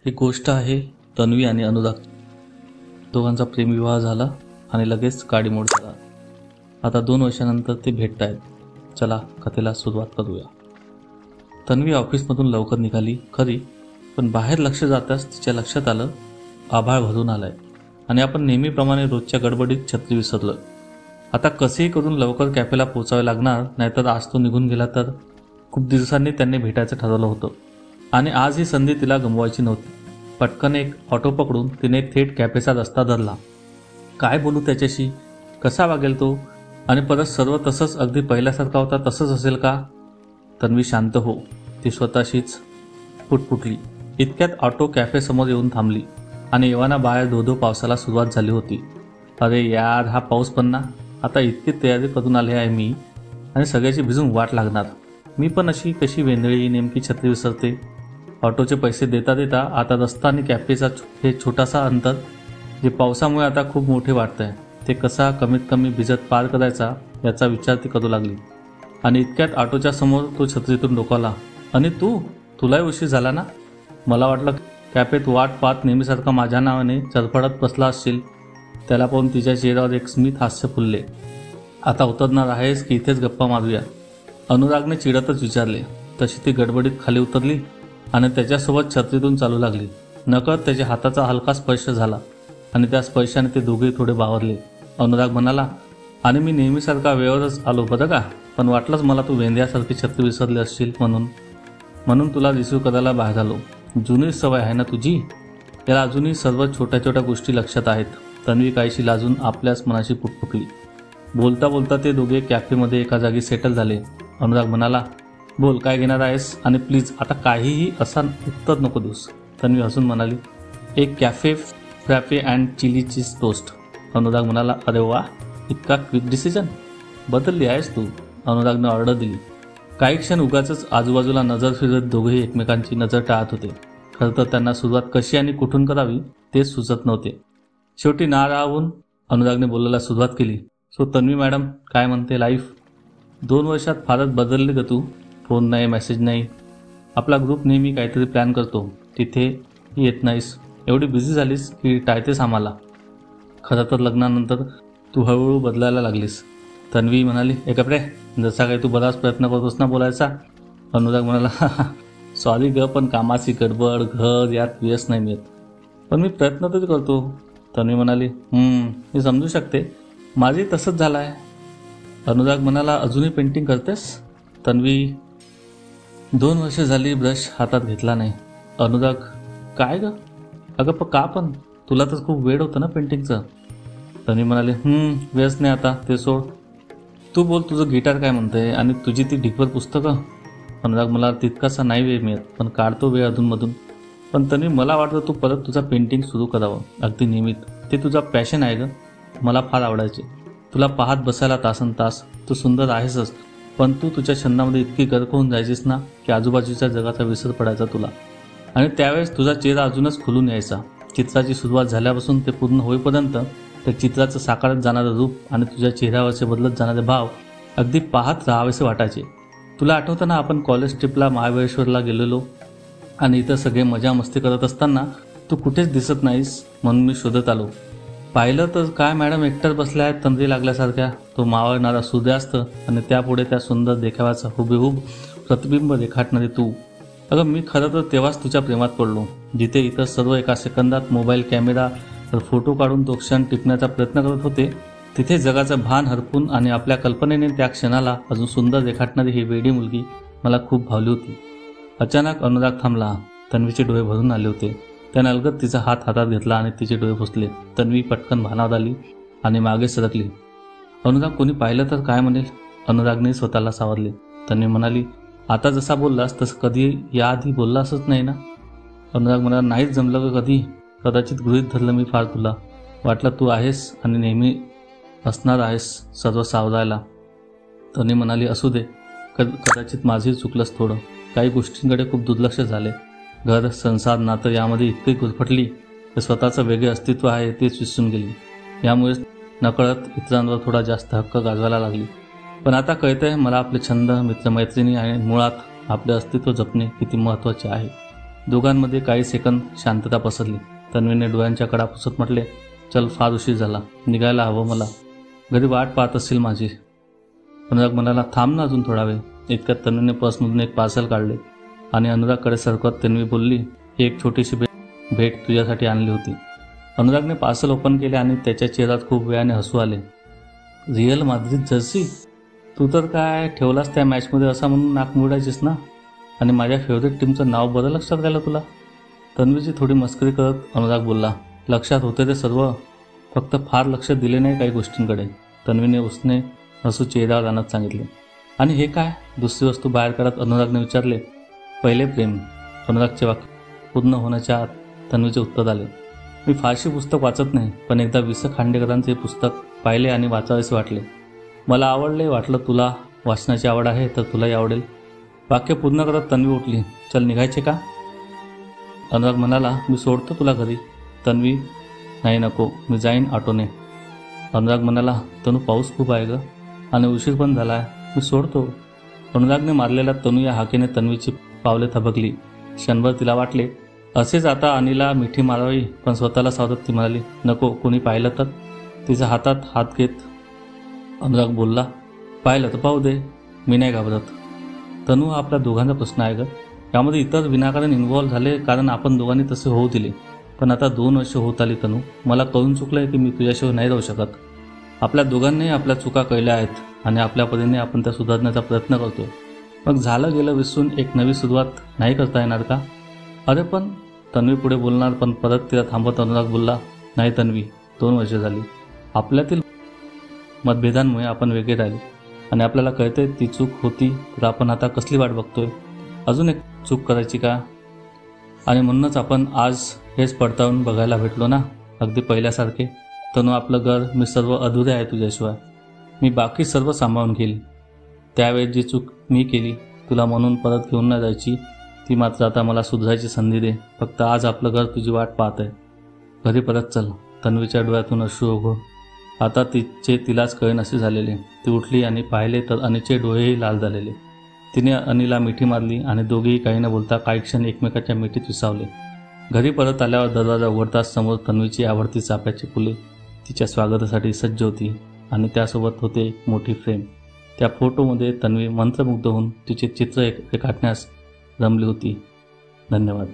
ही गोष्ट आहे तन्वी आणि अनुराग दोघांचा प्रेमविवाह झाला आणि लगेच काडीमोड झाला. आता 2 वर्षानंतर ते भेटत आहेत. चला कथेला सुरुवात करूया. तन्वी ऑफिसमधून लवकर निघाली खरी, पण बाहेर लक्ष जाताच तिच्या लक्षात आलं आभाळ भरून आलाय आणि आपण नेहमीप्रमाणे रोजच्या गडबडीत छत्री विसरलोय. आता कसेही करून लवकर कॅफेला पोचावे लागणार, नाहीतर आज तो निघून गेला तर. खूप दिवसांनी त्यांनी भेटायचं ठरवलं होतं आणि आज ही संधी तिला गमवायची नव्हती. पटकन एक ऑटो पकडून तिने थेट कॅफेचा रस्ता धरला. काय बोलू त्याच्याशी, कसा वागेल तो, आणि परत सर्व तसंच अगदी पहिल्यासारखा होता तसंच असेल का? तन्वी शांत हो, ती स्वतःशीच पुटपुटली. इतक्यात ऑटो कॅफेसमोर येऊन थांबली आणि येवाना बाहेर धोधो पावसाला सुरुवात झाली होती. अरे यार, हा पाऊस पण ना. आता इतकी तयारी करून आले आहे मी आणि सगळ्याची भिजून वाट लागणार. मी पण अशी कशी वेंधळी, नेमकी छत्री विसरते. ऑटोचे पैसे देता देता आता रस्ता आणि कॅफेचा हे छोटासा अंतर जे पावसामुळे आता खूप मोठे वाटतंय, ते कसा कमीत कमी भिजत पार करायचा याचा विचार ती करू लागली. आणि इतक्यात ऑटोच्या समोर तो छत्रीतून डोकावला. आणि तुलाही उशीर झाला ना? मला वाटलं कॅफेत वाट पाहत नेहमीसारखा माझ्या नावाने चरफडत बसला असशील. त्याला पाहून तिच्या चेहऱ्यावर एक स्मित हास्य फुलले. आता उतरणार आहेस की इथेच गप्पा मारूया? अनुरागने चिडतच विचारले. तशी ती गडबडीत खाली उतरली आणि त्याच्यासोबत छत्रीतून चालू लागली. नकळत त्याच्या हाताचा हलका स्पर्श झाला आणि त्या स्पर्शाने ते दोघे थोडे बावरले. अनुराग म्हणाला, आणि मी नेहमीसारखा वेळेवरच आलो बरं का, पण वाटलंच मला तू वेंद्यासारखी छत्री विसरली असशील म्हणून तुला रिसीव्ह करायला बाहेर आलो. जुनी सवय आहे ना तुझी. याला अजूनही सर्व छोट्या छोट्या गोष्टी लक्षात आहेत. तन्वी काहीशी लाजून आपल्याच मनाशी पुटपुटली. बोलता बोलता ते दोघे कॅफेमध्ये एका जागी सेटल झाले. अनुराग म्हणाला, बोल काय घेणार आहेस, आणि प्लीज आता काहीही असा उत्तर नको देऊस. तन्वी हसून म्हणाली, एक café frappe and chilli cheese toast. Anurag म्हणाला, अरे वा, इतका क्विक डिसिजन, बदलली आहेस तू. अनुरागने ऑर्डर दिली. काही क्षण उगाचच आजूबाजूला नजर फिरत दोघेही एकमेकांची नजर टाळत होते. खरं तर त्यांना सुरुवात कशी आणि कुठून करावी तेच सुचत नव्हते. शेवटी ना राहून अनुरागने बोलायला सुरुवात केली. सो तन्वी मॅडम, काय म्हणते लाईफ? 2 वर्षात फारच बदलले ग तू. फोन नाही, मेसेज नाही. आपला ग्रुप नेहमी काहीतरी प्लॅन करतो, तिथे येत नाहीस. एवढी बिझी झालीस की टाळतेस आम्हाला. खरं तर लग्नानंतर तू हळूहळू बदलायला लागलीस. तन्वी म्हणाली, ए कपडे, जसा काही तू बराच प्रयत्न करतोस ना बोलायचा. अनुराग म्हणाला, सॉरी ग, पण कामाची गडबड, घर यात व्यस्त नाही मिळत. पण मी प्रयत्न तरी करतो. तन्वी म्हणाली, मी समजू शकते, माझी तसंच झालं आहे. अनुराग म्हणाला, अजूनही पेंटिंग करतेस? तन्वी, 2 वर्ष झाली ब्रश हातात घेतला नाही. अनुराग, काय ग? अगं का पण? तुला तर खूप वेळ होतं ना पेंटिंगचं. तन्वी म्हणाली, वेळच नाही आता, ते सोड. तू बोल, तुझं गिटार काय म्हणतंय आणि तुझी ती ढिगभर पुस्तकं? अनुराग मला तितकासा नाही वेळ मिळत, पण काढतो वेळ अधूनमधून. पण तन्वी, मला वाटतं तू परत तुझा पेंटिंग सुरू करावं, अगदी नियमित. ते तुझा पॅशन आहे ग, मला फार आवडायचे. तुला पाहत बसायला तासन तास. तू सुंदर आहेसच, पण तू तुझ्या छंदामध्ये इतकी गर्क होऊन जायचीस ना की आजूबाजूच्या जगाचा विसर पडायचा तुला. आणि त्यावेळेस तुझा चेहरा अजूनच खुलून यायचा. चित्राची सुरुवात झाल्यापासून ते पूर्ण होईपर्यंत त्या चित्राचं साकारत जाणारं रूप आणि तुझ्या चेहऱ्यावरचे बदलत जाणारे भाव अगदी पाहत राहावेसे वाटायचे. तुला आठवतं ना, आपण कॉलेज ट्रिपला महाबळेश्वरला गेलेलो आणि इथं सगळे मजा मस्ती करत असताना तू कुठेच दिसत नाहीस, म्हणून मी शोधत आलो. पाहिलं तर काय मॅडम एकटर बसल्या आहेत तंद्री लागल्यासारख्या. तो मावळणारा सूर्यास्त आणि त्यापुढे त्या सुंदर देखाव्याचा हुबेहूब प्रतिबिंब रेखाटणारी तू. अगं, मी खरं तर तेव्हाच तुझ्या प्रेमात पडलो, जिथे इतर सर्व एका सेकंदात मोबाईल कॅमेरा तर फोटो काढून तो क्षण टिपण्याचा प्रयत्न करत होते, तिथे जगाचं भान हरपून आणि आपल्या कल्पनेने त्या क्षणाला अजून सुंदर रेखाटणारी ही वेडी मुलगी मला खूप भावली होती. अचानक अनुराग थांबला. तन्वीचे डोळे भरून आले होते. त्याने अलगद तिचा हात हातात घेतला आणि तिचे डोळे पुसले. तन्वी पटकन भानावर आली आणि मागे सरकली. अनुराग, कोणी पाहिलं तर काय म्हणेल? अनुरागने स्वतःला सावरले. तन्वी म्हणाली, आता जसा बोललास तसं कधी याआधी बोलला असंच नाही ना? अनुराग म्हणाला, नाहीच जमलं ग कधी. कदाचित गृहीत धरलं मी फार तुला. वाटलं तू आहेस आणि नेहमी असणार आहेस सर्व सावरायला. तन्वी म्हणाली, असू दे, कदाचित माझंही चुकलंच थोडं. काही गोष्टींकडे खूप दुर्लक्ष झाले. घर, संसार, नातं यामध्ये इतकी गुरफटली तर स्वतःचं वेगळे अस्तित्व आहे तेच विसरून गेली. यामुळेच नकळत इतरांवर थोडा जास्त हक्क गाजवायला लागली. पण आता कळतंय मला आपले छंद, मित्रमैत्रिणी आणि मुळात आपले अस्तित्व जपणे किती महत्त्वाचे आहे. दोघांमध्ये काही सेकंद शांतता पसरली. तन्वीने डोळ्यांच्या कडा पुसत म्हटले, चल, फार उशीर झाला, निघायला हवं मला. घरी वाट पाहत असतील माझी. अनुराग म्हणाला, थांब ना अजून थोडा वेळ. इतक्यात तन्वीने पर्समधून एक पार्सल काढले आणि अनुरागकडे सरकत तन्वी बोलली, ही एक छोटीशी भेट तुझ्यासाठी आणली होती. अनुरागने पार्सल ओपन केले आणि त्याच्या चेहऱ्यात खूप वेळाने हसू आले. Real Madrid Jersey? तू तर काय ठेवलास त्या मॅचमध्ये असा म्हणून नाक मुडायचीस ना. आणि माझ्या फेवरेट टीमचं नाव बरं लक्षात राहिलं तुला. तन्वीची थोडी मस्करी करत अनुराग बोलला, लक्षात होते ते सर्व, फक्त फार लक्ष दिले नाही काही गोष्टींकडे. तन्वीने उसने हसू चेहऱ्यावर आणत सांगितले. आणि हे काय? दुसरी वस्तू बाहेर काढत अनुरागने विचारले. पहिले प्रेम. अनुरागचे वाक्य पूर्ण होण्याच्या आत तन्वीचे उत्तर आले. मी फारशी पुस्तक वाचत नाही, पण एकदा वि स खांडेकरांचे पुस्तक पाहिले आणि वाचावेसे वाटले. मला आवडले. वाटलं तुला वाचनाची आवड आहे तर तुलाही आवडेल. वाक्य पूर्ण करत तन्वी उठली. चल, निघायचे का? अनुराग म्हणाला, मी सोडतो तुला घरी. तन्वी, नाही नको, मी जाईन ऑटोने. अनुराग म्हणाला, तनू पाऊस खूप आहे ग आणि उशीर पण झाला आहे, मी सोडतो. अनुरागने मारलेल्या तनू या हाकेने तन्वीची पावले थबकली. क्षणभर तिला वाटले असेच आता अनिला मिठी मारावी, पण स्वतःला सावरत ती म्हणाली, नको, कोणी पाहिलं तर. तिच्या हातात हात घेत अनुराग बोलला, पाहिलं तर पाहू दे, मी नाही घाबरत. तनू हा आपल्या दोघांचा प्रश्न आहे ग. यामध्ये इतर विनाकारण इन्व्हॉल्व्ह झाले कारण आपण दोघांनी तसे होऊ दिले. पण आता 2 वर्ष होत आली तनू. मला कळून चुकलंय की मी तुझ्याशिवाय नाही राहू शकत. आपल्या दोघांनाही आपल्या चुका कळल्या आहेत आणि आपल्या परीने आपण त्या सुधारण्याचा प्रयत्न करतोय. मग झालं गेलं विसरून एक नवी सुरुवात नाही करता येणार का? अरे पण, तन्वी पुढे बोलणार पण परत तिला थांबत अनुराग बोलला, नाही तन्वी, 2 वर्ष झाली. आपल्यातील मतभेदांमुळे आपण वेगळे राहिले आणि आपल्याला कळते ती चूक होती, तर आपण आता कसली वाट बघतोय? अजून एक चूक करायची का? आणि म्हणूनच आपण आज हेच पडताळून बघायला भेटलो ना, अगदी पहिल्यासारखे. तनू, आपलं घर, मी सर्व अधुरे आहे तुझ्याशिवाय. मी बाकी सर्व सांभाळून केली. त्यावेळेस जी चूक मी केली, तुला म्हणून परत घेऊन न जायची, ती मात्र आता मला सुधारायची संधी दे. फक्त आज आपलं घर तुझी वाट पाहत आहे. घरी परत चल. तन्वीच्या डोळ्यातून अश्रू ओघळ. आता तिचे तिलाच कळेनासे झालेले. ती उठली आणि पाहिले तर अनिलचे डोळेही लाल झालेले. तिने अनिला मिठी मारली आणि दोघेही काही न बोलता काही क्षण एकमेकाच्या मिठीत विसावले. घरी परत आल्यावर दरवाजा उघडताच समोर तन्वीची आवडती चाफ्याची फुले तिच्या स्वागतासाठी सज्ज होती आणि त्यासोबत होते एक मोठी फ्रेम. त्या फोटोमध्ये तन्वी मंत्रमुग्ध होऊन तिचे चित्र रेखाटण्यास रमली होती. धन्यवाद.